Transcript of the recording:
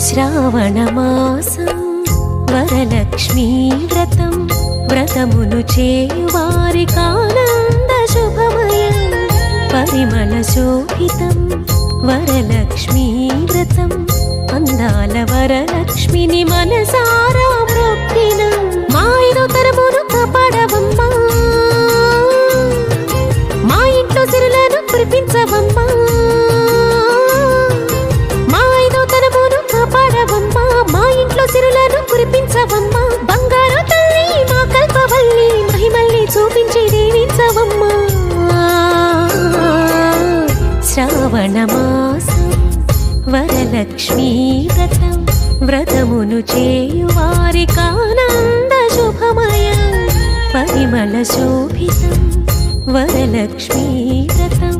శ్రావణమాసం వరలక్ష్మీ వ్రతం వ్రతమును చేయువారికానంద శుభమయం పరిమళ శోభితం వరలక్ష్మీ వ్రతం అందాల వరలక్ష్మిని మనసారా మొక్కిన మా ఐదో తరమును కాపాడవమ్మా మా ఇంట్లో సిరులను కురిపించవమ్మా మా ఐదో తరమును కాపాడవమ్మా మా ఇంట్లో సిరులను కురిపించవమ్మా బంగారు తల్లి మా కల్పవల్లి మహిమల్ని చూపించి దీవించవమ్మా శ్రావణమాసం వరలక్ష్మీ వ్రతం వ్రతమును చేయువారికానంద శుభమయం పరిమళ శోభితం వరలక్ష్మీ వ్రతం